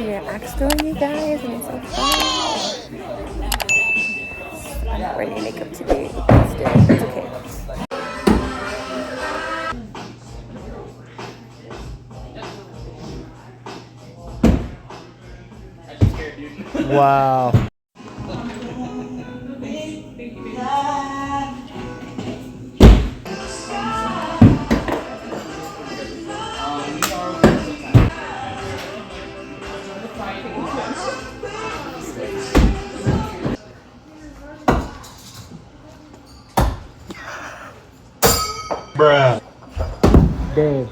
to your axe store, you guys, and it's so fun. I'm not wearing makeup today, but still, it's okay. Wow. Bruh. Dave.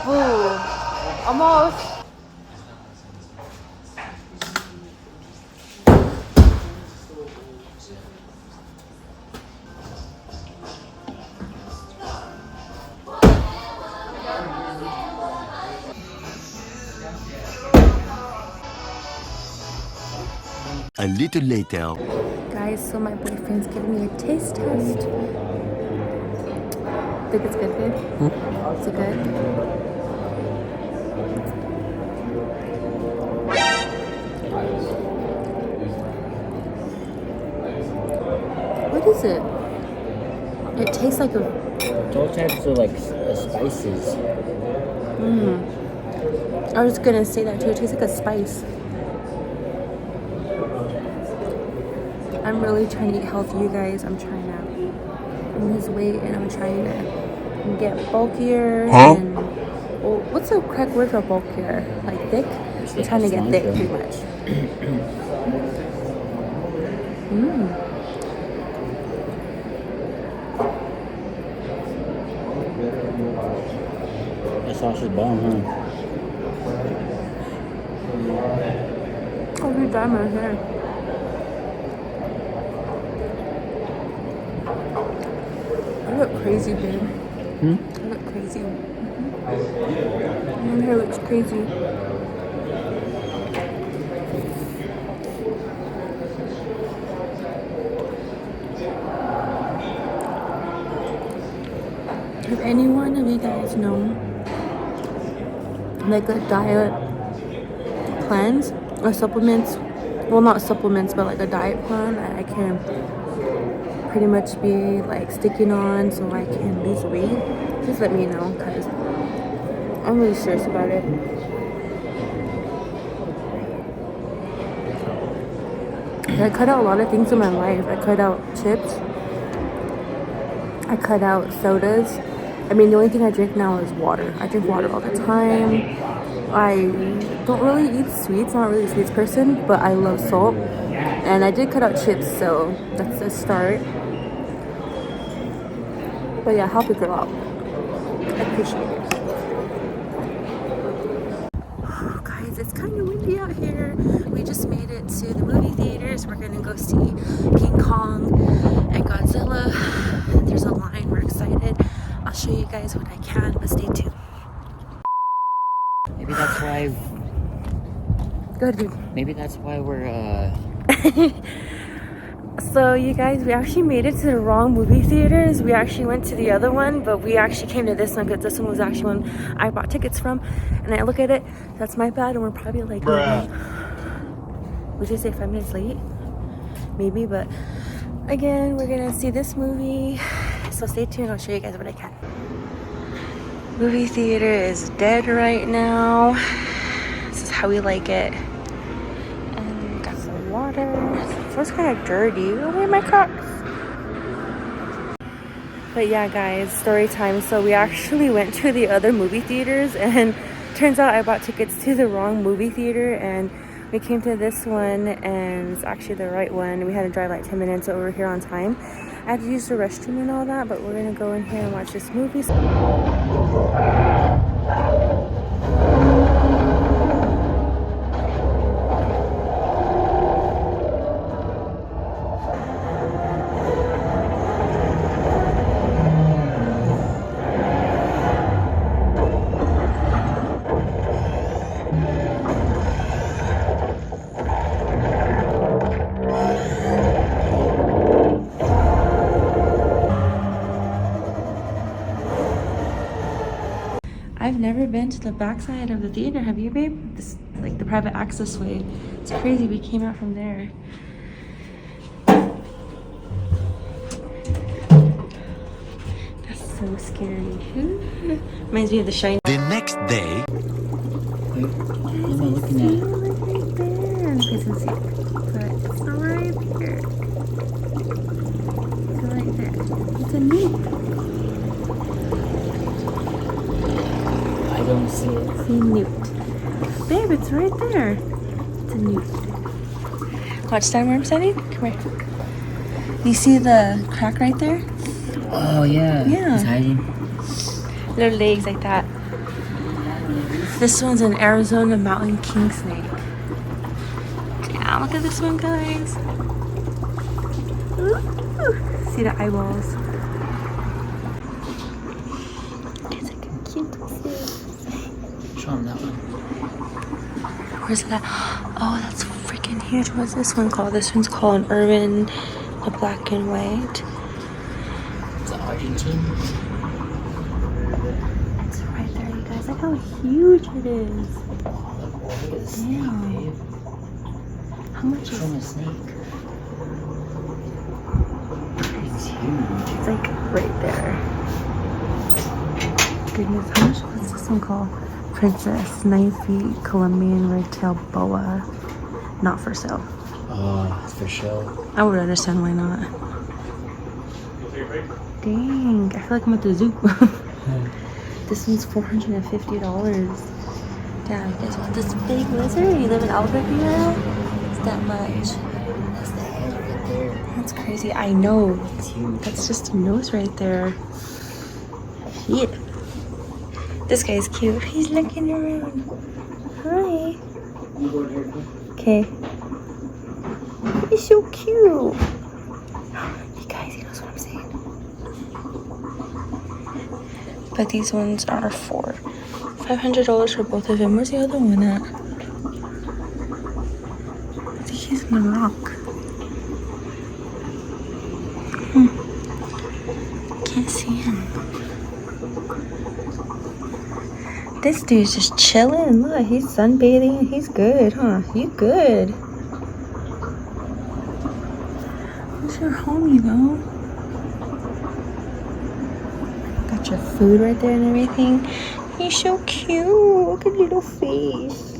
Ooh, almost. A little later. Guys, so my boyfriend's giving me a taste test. Think it's good, babe? Is it good? What is it? It tastes like a... Those types of like spices. I was gonna say that too. It tastes like a spice. I'm really trying to eat healthy, you guys. I'm trying to lose weight and I'm trying to get bulkier. And well, what's the correct word for bulkier? Like thick? I'm trying to get thick pretty much. That sauce is bomb, huh? Oh, you dye my hair. I look crazy, babe. I look crazy. My hair looks crazy. Have any one of you guys known like a diet plans or supplements? Well, not supplements, but like a diet plan that I can pretty much be like sticking on so I can lose weight. Just let me know because I'm really serious about it. I cut out a lot of things in my life. I cut out chips. I cut out sodas. I mean, the only thing I drink now is water. I drink water all the time. I don't really eat sweets. Not really a sweets person, but I love salt. And I did cut out chips, so that's a start. But yeah, help a girl out. I appreciate it. Oh, guys, it's kind of windy out here. We just made it to the movie theaters. We're gonna go see King Kong and Godzilla. There's a line. We're excited. I'll show you guys when I can, but stay tuned. Maybe that's why. Go, dude. Maybe that's why we're So you guys, we actually made it to the wrong movie theaters. We actually went to the other one, but we actually came to this one because this one was actually one I bought tickets from. And I look at it, that's my bad, and we're probably like maybe, would you say 5 minutes late? Maybe, but again, we're gonna see this movie. So stay tuned, I'll show you guys what I can. Movie theater is dead right now. This is how we like it. And got some water. It feels kind of dirty. Oh, where are my Crocs? But yeah, guys, story time. So we actually went to the other movie theaters, and turns out I bought tickets to the wrong movie theater, and we came to this one, and it's actually the right one. We had to drive like 10 minutes over here on time. I had to use the restroom and all that, but we're gonna go in here and watch this movie. I've never been to the backside of the theater. Have you, babe? This, like the private access way. It's crazy. We came out from there. That's so scary. Reminds me of The Shining. The next day, Wait, what am I looking at? Look right there. You guys can see it, but it's not right there. It's right there. It's a newt. I don't see it. See newt. Babe, it's right there. It's a newt. Watch that where I'm standing? Come here. You see the crack right there? Oh yeah. Yeah. It's hiding. Little legs like that. This one's an Arizona mountain king snake. Damn, look at this one, guys. Ooh, see the eyeballs. It's like a cute fish. Show him that one. Where's that? Oh, that's freaking huge. What's this one called? This one's called an urban, a black and white. It's Argentine. It's right there, you guys. Look how huge it is. Damn. How much Show is him a snake. It's huge. It's like right there. Goodness, how much was this one called? Princess, 9 feet, Colombian red-tailed boa. Not for sale. Oh, it's for show. I would understand why not. Dang, I feel like I'm at the zoo. This one's $450. Damn, you guys want this big lizard? You live in Albuquerque now? It's that much. That's the head right there. That's crazy. I know. It's huge. That's just a nose right there. Shit. This guy's cute. He's looking around. Hi. Okay. He's so cute. You guys, he knows what I'm saying. But these ones are for $500 for both of them. Where's the other one at? I think he's in the rock. Can't see him. This dude's just chilling. Look, he's sunbathing. He's good, huh? You good. Where's your homie, though? Got your food right there and everything. He's so cute. Look at little face.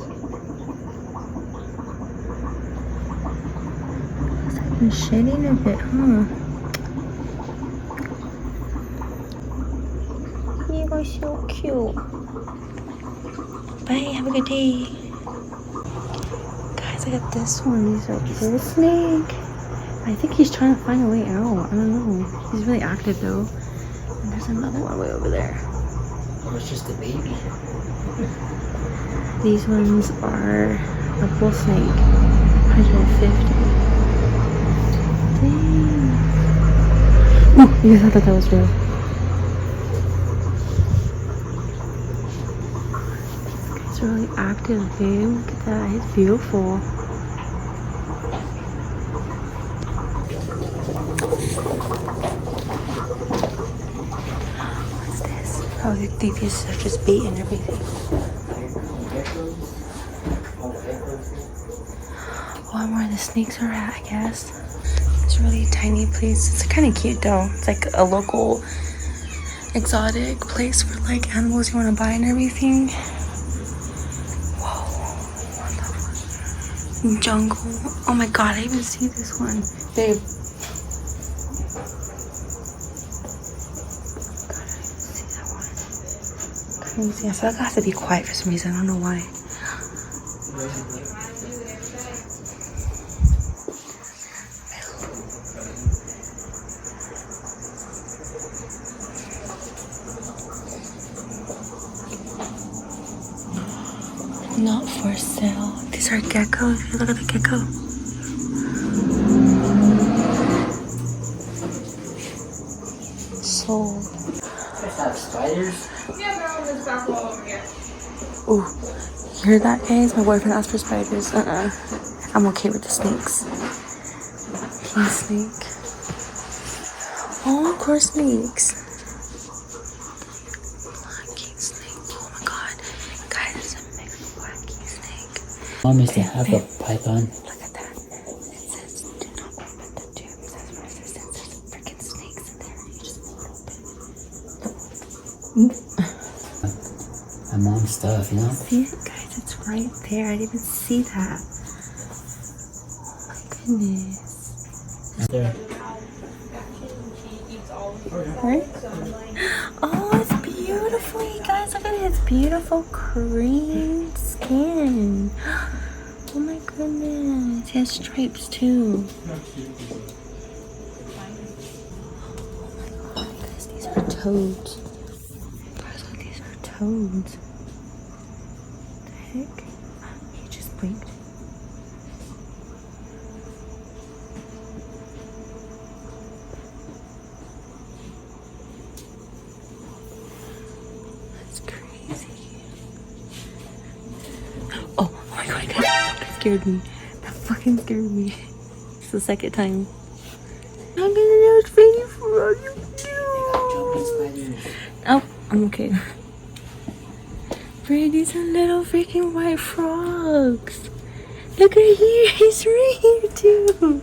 Looks like he's shedding a bit, huh? You are so cute. Bye, have a good day. Guys, I got this one. These are bull snake. I think he's trying to find a way out. I don't know. He's really active though. And there's another one way over there. Oh, it's just a baby. These ones are a bull snake. 150. Dang. Oh, you guys thought that was real. This guy's really active, babe. Look at that. He's beautiful. What's this? Oh, these are just bait and everything. Oh, I'm where the snakes are at, I guess. It's a really tiny place. It's kind of cute though. It's like a local exotic place for like animals you want to buy and everything. Whoa. What the fuck? Jungle. Oh my god, I even see this one. Babe. God, I even see that one. Crazy. I feel like I have to be quiet for some reason. I don't know why. Not for sale. These are geckos. Look at the gecko. Sold. There's not spiders. Yeah, they're on this back wall over here. Ooh, you heard that, guys? My boyfriend asked for spiders. I'm okay with the snakes. King snake. Oh, of course, snakes. King snake. Oh my Mom used to have a python. Look at that. It says, do not open the tubes as resistance. There's freaking snakes in there. You just pull it open. My mom's stuff, you know? See it, guys? It's right there. I didn't even see that. Oh my goodness. There. Right? Oh, it's beautiful, you guys. Look at its beautiful cream skin. Oh my goodness. It has stripes too. Oh my god, guys, these are toads. Guys, look, these are toads. What the heck? He just blinked. That's crazy. Oh my god, guys, that scared me. That fucking scared me. It's the second time. I'm gonna know it's baby frog. You Oh, I'm okay. Brady's a little freaking white frogs. Look at here, he's right here too.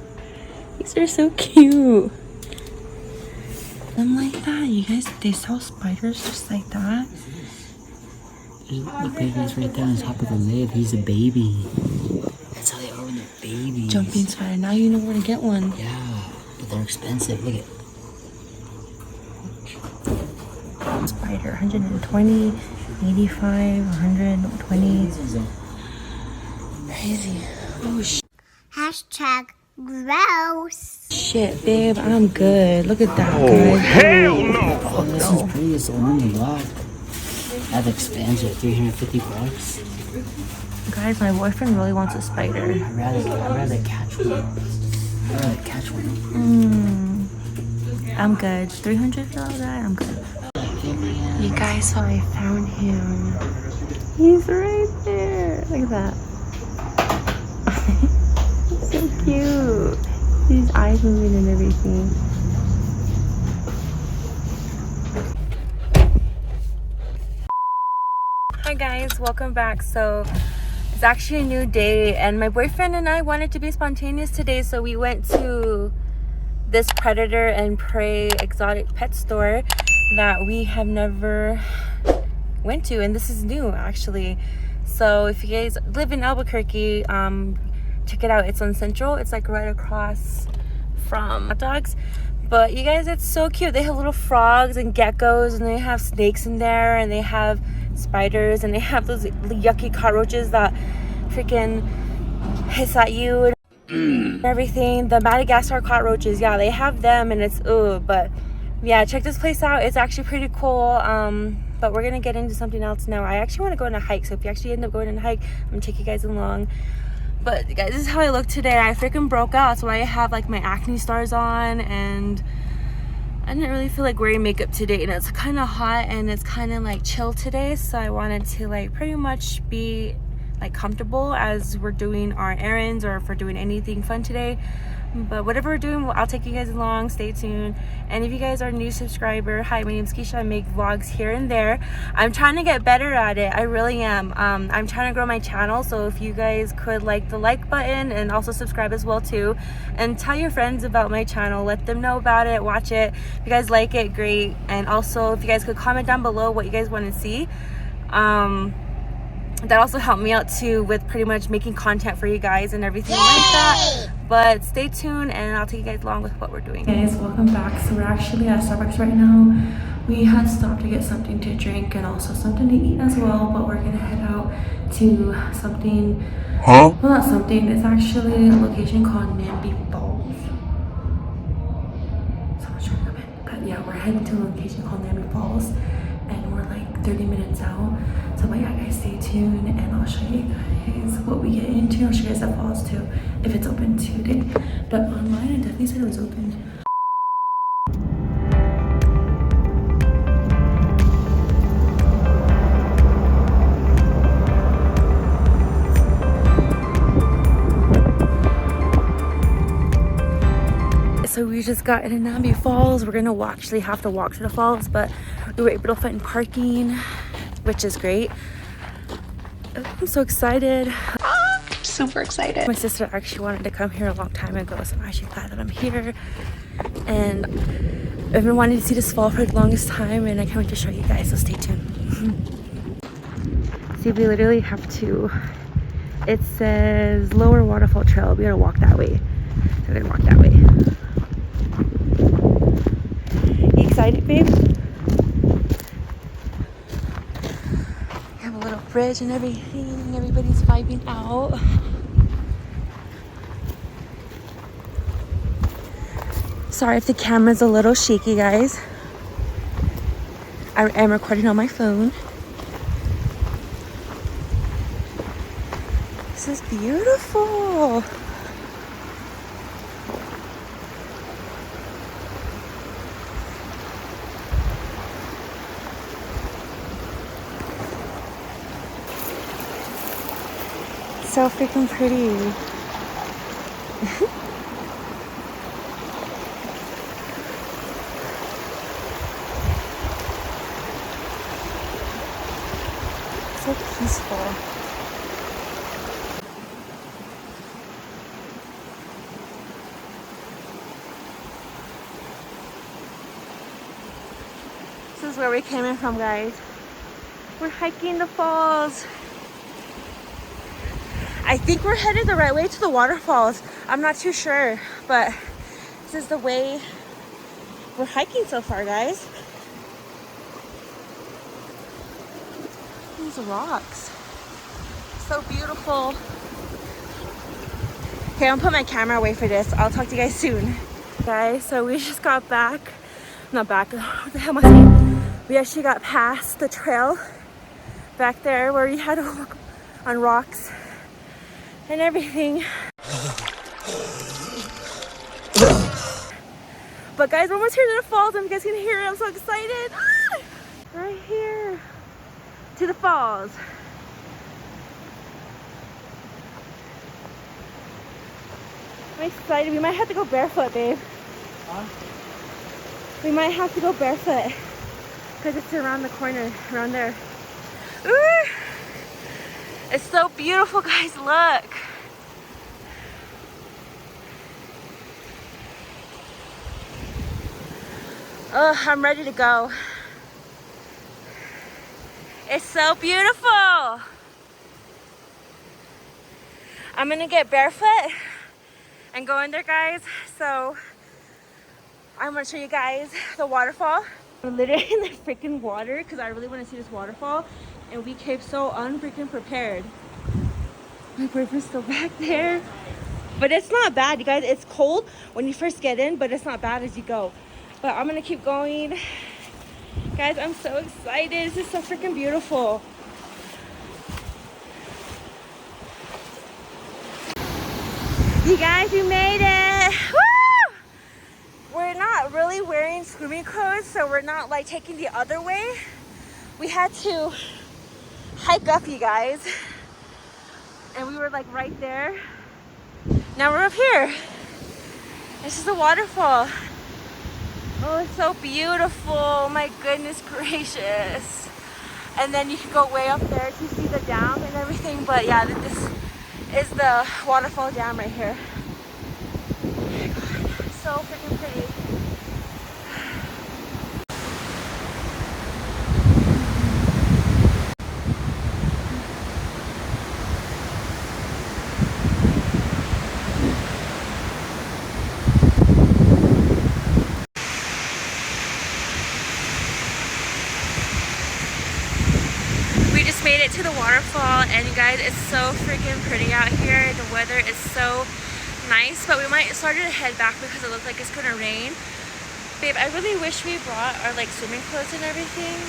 These are so cute. I'm like that, you guys. They sell spiders just like that. The baby's right there on top of the lid. He's a baby. That's how they are when they're babies. Jumping spider. Now you know where to get one. Yeah, but they're expensive. Look at Spider, 120, 85, 120. Crazy. Oh Hashtag gross. shit, babe. I'm good. Look at that. Oh, hell no! Oh, this is pretty. It's the one on the block. That expands at $350. Guys, my boyfriend really wants a spider. I'd rather catch one. I'd rather catch one. I'm good. 300 for all that? I'm good. You guys, so I found him. He's right there. Look at that. He's so cute. His eyes moving and everything. Hi guys, welcome back. So it's actually a new day and my boyfriend and I wanted to be spontaneous today, so we went to this Predator and Prey exotic pet store that we have never went to, and this is new actually. So if you guys live in Albuquerque, check it out. It's on Central. It's like right across from hot dogs. But you guys, it's so cute. They have little frogs and geckos, and they have snakes in there, and they have spiders, and they have those yucky cockroaches that freaking hiss at you and everything. The Madagascar cockroaches, yeah, they have them, and it's but yeah, check this place out. It's actually pretty cool. But we're gonna get into something else now. I actually want to go on a hike, so if you actually end up going on a hike, I'm gonna take you guys along. But guys, this is how I look today. I freaking broke out. That's why I have like my acne stars on, and I didn't really feel like wearing makeup today, and it's kind of hot and it's kind of like chill today, so I wanted to like pretty much be like comfortable as we're doing our errands or if we're doing anything fun today. But whatever we're doing, I'll take you guys along. Stay tuned. And if you guys are a new subscriber, hi, my name's Keisha. I make vlogs here and there. I'm trying to get better at it. I really am. I'm trying to grow my channel, so if you guys could like the like button and also subscribe as well too, and tell your friends about my channel, let them know about it, watch it. If you guys like it, great. And also if you guys could comment down below what you guys want to see. That also helped me out too with pretty much making content for you guys and everything like that. But stay tuned and I'll take you guys along with what we're doing. Guys, welcome back. So we're actually at Starbucks right now. We had stopped to get something to drink and also something to eat as well, but we're gonna head out to something, well, not something, it's actually a location called Nambe Falls. Someone's trying to come in. But yeah, we're heading to a location called Nambe Falls and we're like 30 minutes out. So but yeah guys, stay tuned and I'll show you guys what we get into. I'll show you guys the falls too, if it's open today. But online it definitely said it was open. So we just got into Nambe Falls. We're gonna actually have to walk to the falls, but we were able to find parking, which is great. I'm so excited. super excited. My sister actually wanted to come here a long time ago, so I'm actually glad that I'm here. And I've been wanting to see this fall for the longest time, and I can't wait to show you guys, so stay tuned. See, we literally have to, it says Lower Waterfall Trail. We gotta walk that way. We're gonna walk that way. You excited, babe? We have a little bridge and everything. Everybody's vibing out. Sorry if the camera's a little shaky, guys. I am recording on my phone. This is beautiful. So freaking pretty. So peaceful. This is where we came in from, guys. We're hiking the falls. I think we're headed the right way to the waterfalls. I'm not too sure, but this is the way we're hiking so far, guys. These rocks. So beautiful. Okay, I'm gonna put my camera away for this. I'll talk to you guys soon. Guys, so we just got back. Not back, what the hell am I saying? We actually got past the trail back there where we had to walk on rocks and everything. But guys, we're almost here to the falls. You guys can hear it. I'm so excited. Ah! Right here to the falls. I'm excited. We might have to go barefoot, babe. Huh? We might have to go barefoot because it's around the corner, around there. Ooh! It's so beautiful, guys. Look. Oh, I'm ready to go. It's so beautiful. I'm gonna get barefoot and go in there, guys. So I'm gonna show you guys the waterfall. We're literally in the freaking water because I really want to see this waterfall, and we came so unfreaking prepared. My boyfriend's still back there, but it's not bad, you guys. It's cold when you first get in, but it's not bad as you go. But I'm gonna keep going, guys. I'm so excited. This is so freaking beautiful. You guys, we made it. Woo! We're not really wearing swimming clothes, so we're not like taking the other way. We had to hike up, you guys, and we were like right there. Now we're up here. This is the waterfall. Oh, it's so beautiful. Oh my goodness gracious. And then you can go way up there to see the dam and everything. But yeah, this is the waterfall dam right here. Oh my God, so freaking pretty. Made it to the waterfall, and you guys, it's so freaking pretty out here. The weather is so nice, but we might start to head back because it looks like it's gonna rain. Babe, I really wish we brought our like swimming clothes and everything.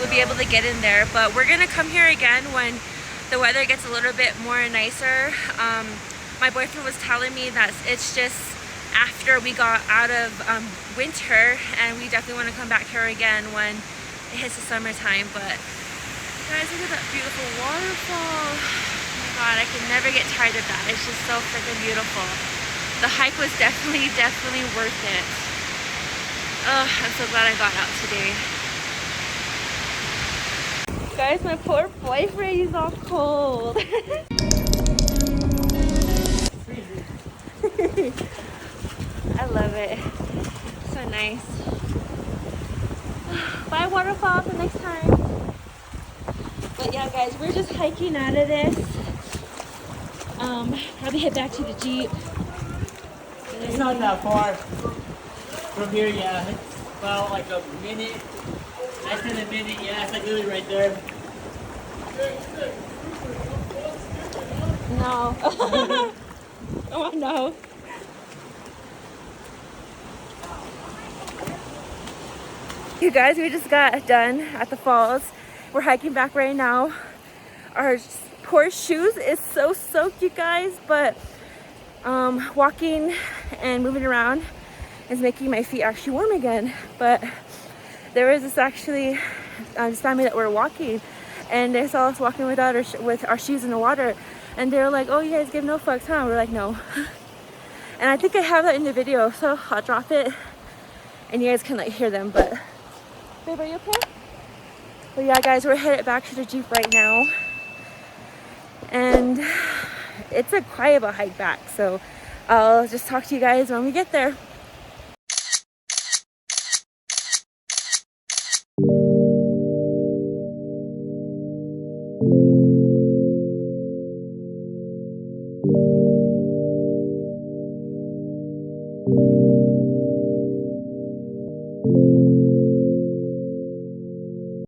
We'll be able to get in there, but we're gonna come here again when the weather gets a little bit more nicer. My boyfriend was telling me that it's just after we got out of winter, and we definitely want to come back here again when it hits the summertime. But guys, look at that beautiful waterfall. Oh my God, I can never get tired of that. It's just so freaking beautiful. The hike was definitely worth it. Oh, I'm so glad I got out today. Guys, my poor boyfriend, he's all cold. it. So nice. Bye waterfall the next time. But yeah guys, we're just hiking out of this. Probably head back to the Jeep. It's not that far from here, yeah. It's about like a minute, less than a minute, yeah. It's like literally right there. No. Oh no. You guys, we just got done at the falls. We're hiking back right now. Our poor shoes is so soaked, you guys, but walking and moving around is making my feet actually warm again. But there was this actually this family that were walking, and they saw us walking without with our shoes in the water, and they were like, "Oh, you guys give no fucks, huh?" We're like, "No." And I think I have that in the video, so I'll drop it and you guys can like hear them. But babe, are you okay? But yeah guys, we're headed back to the Jeep right now, and it's a quite of a hike back, so I'll just talk to you guys when we get there.